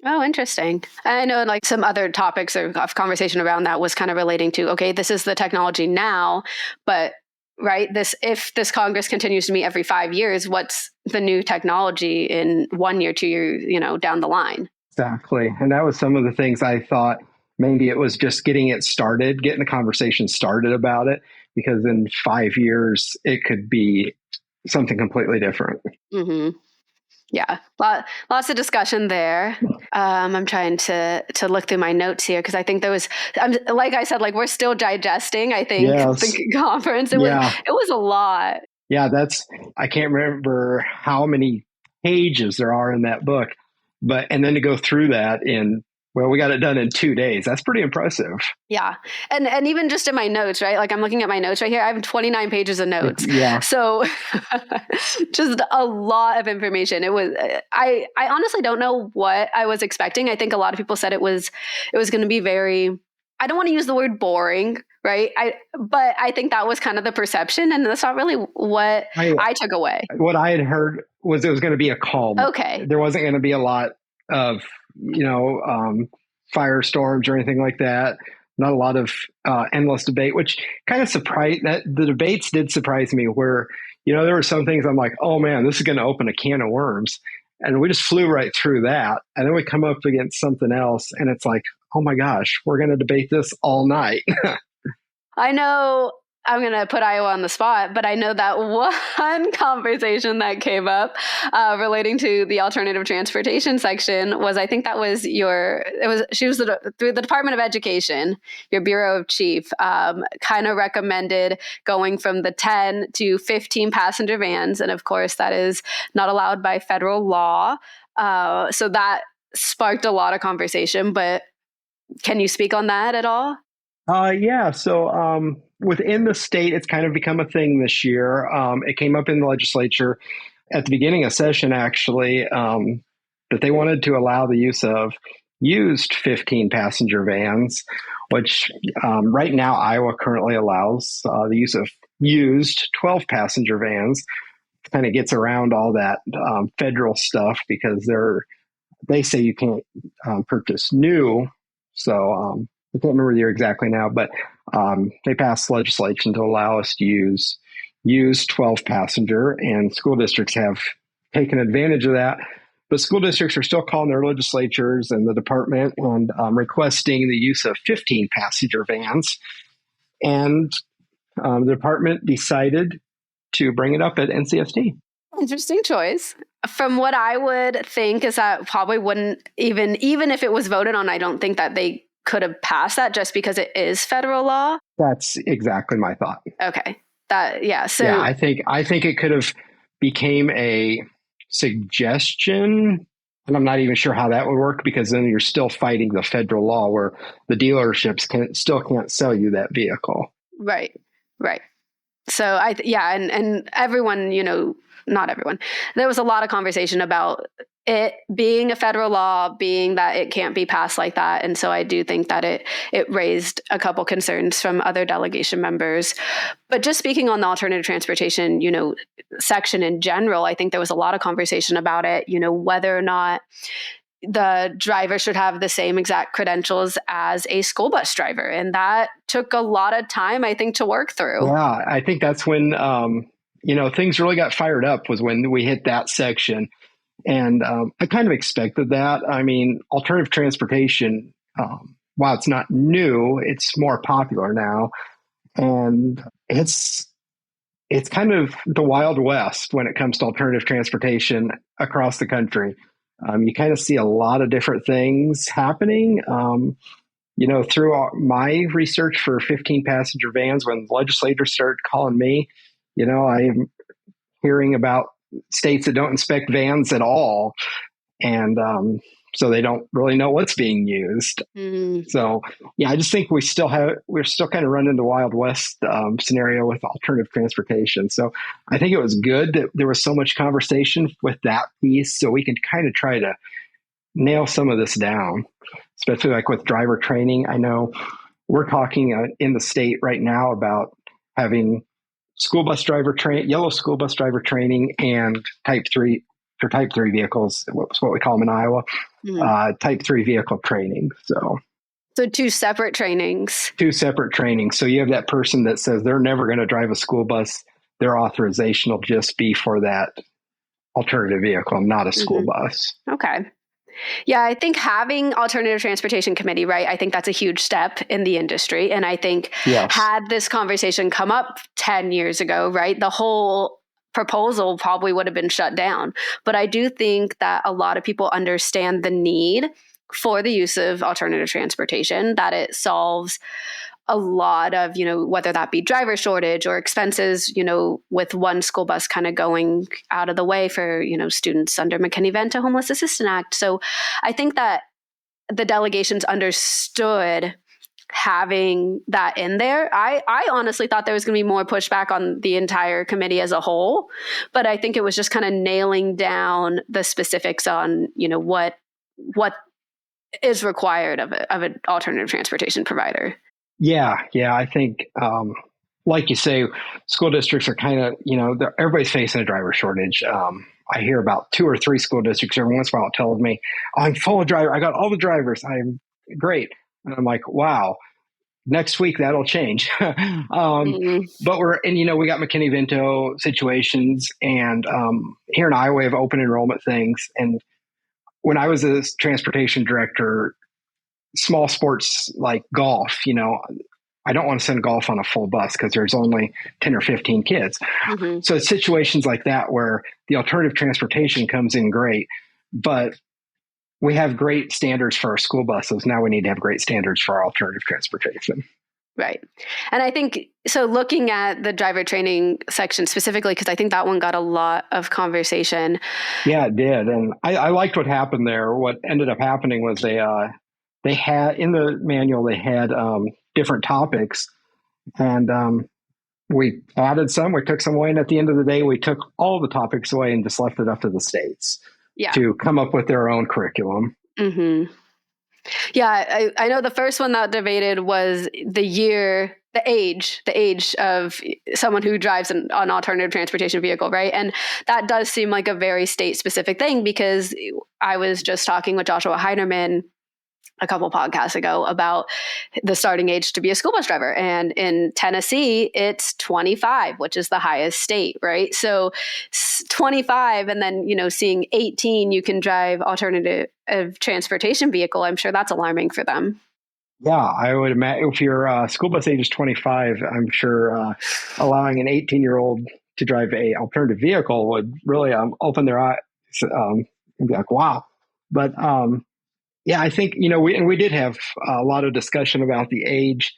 [SPEAKER 3] Oh, interesting. I know like some other topics of conversation around that was kind of relating to, okay, this is the technology now, but right, if this Congress continues to meet every 5 years, what's the new technology in 1 year, 2 years, down the line?
[SPEAKER 4] Exactly. And that was some of the things I thought maybe it was just getting the conversation started about it, because in 5 years, it could be something completely different.
[SPEAKER 3] Mm-hmm. Yeah, lots of discussion there. I'm trying to look through my notes here because I think there was, like I said, like we're still digesting. I think the conference it was a lot.
[SPEAKER 4] Yeah, I can't remember how many pages there are in that book, and then to go through that we got it done in 2 days. That's pretty impressive.
[SPEAKER 3] Yeah. And even just in my notes, right? Like I'm looking at my notes right here. I have 29 pages of notes.
[SPEAKER 4] Yeah.
[SPEAKER 3] So just a lot of information. It was, I honestly don't know what I was expecting. I think a lot of people said it was going to be very, I don't want to use the word boring, right? But I think that was kind of the perception, and that's not really what I took away.
[SPEAKER 4] What I had heard was it was going to be a calm.
[SPEAKER 3] Okay.
[SPEAKER 4] There wasn't going to be a lot of, firestorms or anything like that. Not a lot of endless debate, which kind of surprised that the debates did surprise me where, there were some things I'm like, oh man, this is going to open a can of worms. And we just flew right through that. And then we come up against something else and it's like, oh my gosh, we're going to debate this all night.
[SPEAKER 3] I know I'm going to put Iowa on the spot, but I know that one conversation that came up relating to the alternative transportation section was, I think that was she was through the Department of Education, your Bureau of Chief, kind of recommended going from the 10 to 15 passenger vans. And of course, that is not allowed by federal law. So that sparked a lot of conversation, but can you speak on that at all?
[SPEAKER 4] Yeah. So within the state, it's kind of become a thing this year. It came up in the legislature at the beginning of session, actually, that they wanted to allow the use of used 15 passenger vans, which right now Iowa currently allows the use of used 12 passenger vans. Kind of gets around all that federal stuff because they say you can't purchase new. So I can't remember the year exactly now, but they passed legislation to allow us to use 12 passenger, and school districts have taken advantage of that. But school districts are still calling their legislatures and the department and requesting the use of 15 passenger vans. And the department decided to bring it up at NCST.
[SPEAKER 3] Interesting choice. From what I would think is that probably wouldn't even if it was voted on, I don't think that they could have passed that just because it is federal law.
[SPEAKER 4] That's exactly my thought.
[SPEAKER 3] Okay. So
[SPEAKER 4] yeah, I think it could have became a suggestion, and I'm not even sure how that would work, because then you're still fighting the federal law where the dealerships still can't sell you that vehicle.
[SPEAKER 3] Right. So and everyone, not everyone. There was a lot of conversation about it being a federal law, being that it can't be passed like that. And so I do think that it raised a couple concerns from other delegation members. But just speaking on the alternative transportation, section in general, I think there was a lot of conversation about it, whether or not the driver should have the same exact credentials as a school bus driver. And that took a lot of time, I think, to work through.
[SPEAKER 4] Yeah, I think that's when, things really got fired up, was when we hit that section. And I kind of expected that. I mean, alternative transportation, while it's not new, it's more popular now. And it's kind of the Wild West when it comes to alternative transportation across the country. You kind of see a lot of different things happening. Through my research for 15 passenger vans, when legislators started calling me, I'm hearing about states that don't inspect vans at all. And So they don't really know what's being used. So yeah, I just think we're still kind of running the Wild West scenario with alternative transportation. So I think it was good that there was so much conversation with that piece, so we can kind of try to nail some of this down, especially like with driver training. I know we're talking in the state right now about having yellow school bus driver training and type 3 vehicles, what we call them in Iowa, type 3 vehicle training. So
[SPEAKER 3] two separate trainings.
[SPEAKER 4] So you have that person that says they're never going to drive a school bus. Their authorization will just be for that alternative vehicle, not a school bus.
[SPEAKER 3] Okay. Yeah, I think having alternative transportation committee, right? I think that's a huge step in the industry. And I think had this conversation come up 10 years ago, right, the whole proposal probably would have been shut down. But I do think that a lot of people understand the need for the use of alternative transportation, that it solves a lot of, whether that be driver shortage or expenses, with one school bus kind of going out of the way for, students under McKinney-Vento Homeless Assistance Act. So I think that the delegations understood having that in there. I honestly thought there was going to be more pushback on the entire committee as a whole, but I think it was just kind of nailing down the specifics on, what is required of an alternative transportation provider.
[SPEAKER 4] Yeah. I think, like you say, school districts are kind of, everybody's facing a driver shortage. I hear about 2 or 3 school districts every once in a while telling me, I'm full of drivers. I got all the drivers. I'm great. And I'm like, wow, next week that'll change. But we got McKinney-Vento situations, and here in Iowa, we have open enrollment things. And when I was a transportation director, small sports like golf, I don't want to send golf on a full bus because there's only 10 or 15 kids. So it's situations like that where the alternative transportation comes in great, but we have great standards for our school buses. Now we need to have great standards for our alternative transportation.
[SPEAKER 3] Right. And I think, so looking at the driver training section specifically, because I think that one got a lot of conversation.
[SPEAKER 4] Yeah, it did. And I liked what happened there. What ended up happening was they had, in the manual, they had different topics, and we added some, we took some away. And at the end of the day, we took all the topics away and just left it up to the states to come up with their own curriculum.
[SPEAKER 3] Yeah, I know the first one that debated was the age of someone who drives an alternative transportation vehicle, right? And that does seem like a very state-specific thing, because I was just talking with Joshua Heinerman a couple podcasts ago about the starting age to be a school bus driver. And in Tennessee, it's 25, which is the highest state, right? So 25, and then, seeing 18, you can drive alternative transportation vehicle. I'm sure that's alarming for them.
[SPEAKER 4] Yeah, I would imagine if your school bus age is 25, I'm sure allowing an 18-year-old to drive a alternative vehicle would really open their eyes and be like, wow. But yeah, I think, we did have a lot of discussion about the age.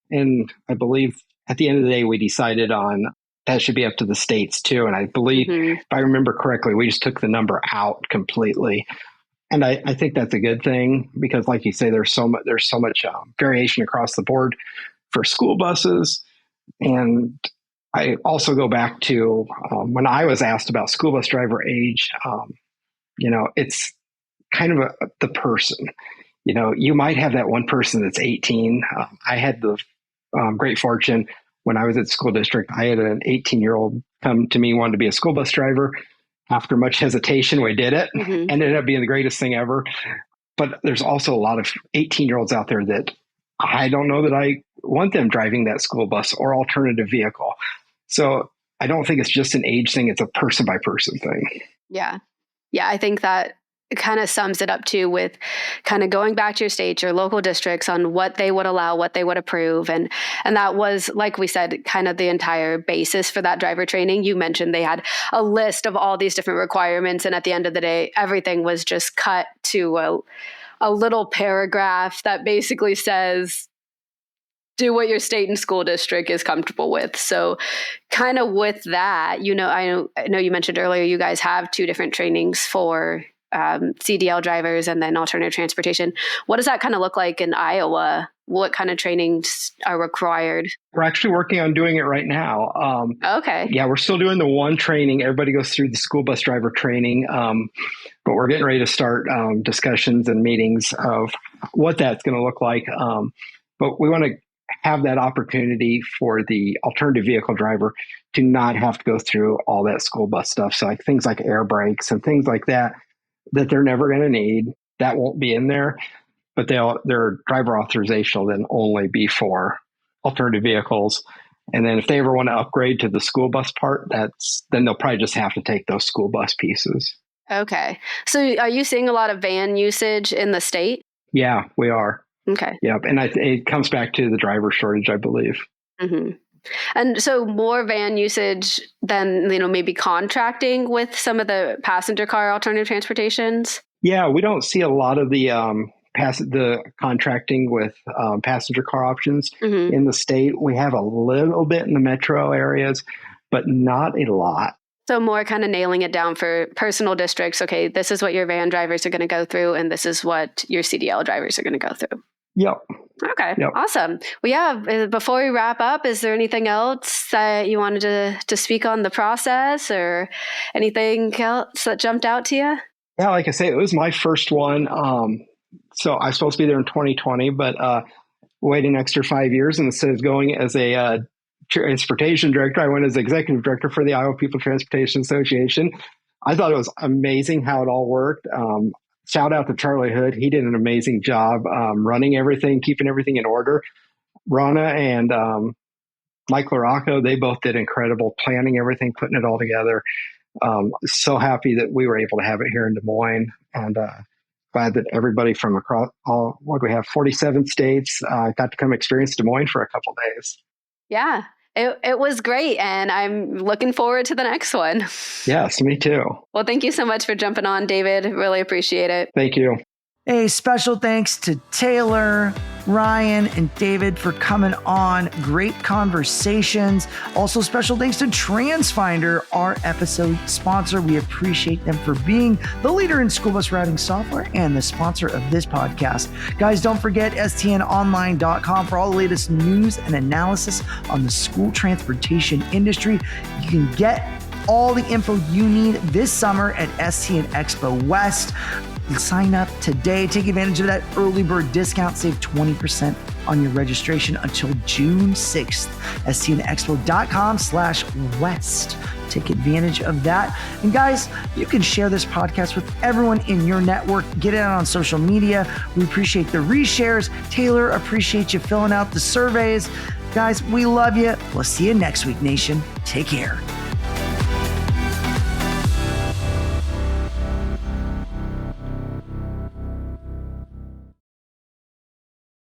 [SPEAKER 4] And I believe at the end of the day, we decided on that should be up to the states too. And I believe, if I remember correctly, we just took the number out completely. And I think that's a good thing, because like you say, there's so much variation across the board for school buses. And I also go back to when I was asked about school bus driver age, it's kind of the person. You might have that one person that's 18. I had the great fortune when I was at school district, I had an 18-year-old come to me, wanted to be a school bus driver. After much hesitation, we did it. Ended up being the greatest thing ever. But there's also a lot of 18-year-olds out there that I don't know that I want them driving that school bus or alternative vehicle. So I don't think it's just an age thing. It's a person by person thing.
[SPEAKER 3] Yeah. I think that kind of sums it up too, with kind of going back to your states, your local districts, on what they would allow, what they would approve. And that was, like we said, kind of the entire basis for that driver training. You mentioned they had a list of all these different requirements. And at the end of the day, everything was just cut to a little paragraph that basically says, do what your state and school district is comfortable with. So kind of with that, I know you mentioned earlier, you guys have 2 different trainings for CDL drivers and then alternative transportation. What does that kind of look like in Iowa? What kind of trainings are required?
[SPEAKER 4] We're actually working on doing it right now.
[SPEAKER 3] Okay.
[SPEAKER 4] Yeah, we're still doing the one training. Everybody goes through the school bus driver training, but we're getting ready to start discussions and meetings of what that's going to look like. But we want to have that opportunity for the alternative vehicle driver to not have to go through all that school bus stuff. So like things like air brakes and things like that they're never going to need, that won't be in there. But their driver authorization will then only be for alternative vehicles. And then if they ever want to upgrade to the school bus part, then they'll probably just have to take those school bus pieces.
[SPEAKER 3] Okay. So are you seeing a lot of van usage in the state?
[SPEAKER 4] Yeah, we are.
[SPEAKER 3] Okay.
[SPEAKER 4] Yep. And it comes back to the driver shortage, I believe.
[SPEAKER 3] Mm-hmm. And so more van usage than, maybe contracting with some of the passenger car alternative transportations?
[SPEAKER 4] Yeah, we don't see a lot of the contracting with passenger car options in the state. We have a little bit in the metro areas, but not a lot.
[SPEAKER 3] So more kind of nailing it down for personal districts. Okay, this is what your van drivers are going to go through, and this is what your CDL drivers are going to go through.
[SPEAKER 4] Yep.
[SPEAKER 3] Okay,
[SPEAKER 4] yep.
[SPEAKER 3] Awesome. Well, yeah, before we wrap up, is there anything else that you wanted to speak on the process or anything else that jumped out to you?
[SPEAKER 4] Yeah, like I say, it was my first one. So I was supposed to be there in 2020, but waited an extra 5 years. And instead of going as a transportation director, I went as executive director for the Iowa Pupil Transportation Association. I thought it was amazing how it all worked. Shout out to Charlie Hood. He did an amazing job running everything, keeping everything in order. Rana and Mike Laraco, they both did incredible planning everything, putting it all together. So happy that we were able to have it here in Des Moines, and glad that everybody from across we have 47 states got to come experience Des Moines for a couple of days.
[SPEAKER 3] Yeah, it was great, and I'm looking forward to the next one.
[SPEAKER 4] Yes, me too.
[SPEAKER 3] Well, thank you so much for jumping on, David. Really appreciate it.
[SPEAKER 4] Thank you.
[SPEAKER 1] A special thanks to Taylor, Ryan, and David for coming on. Great conversations. Also, special thanks to TransFinder, our episode sponsor. We appreciate them for being the leader in school bus routing software and the sponsor of this podcast. Guys, don't forget stnonline.com for all the latest news and analysis on the school transportation industry. You can get all the info you need this summer at STN EXPO West. Sign up today. Take advantage of that early bird discount. Save 20% on your registration until June 6th. stnexpo.com/west. Take advantage of that. And guys, you can share this podcast with everyone in your network. Get it out on social media. We appreciate the reshares. Taylor, appreciate you filling out the surveys. Guys, we love you. We'll see you next week, Nation. Take care.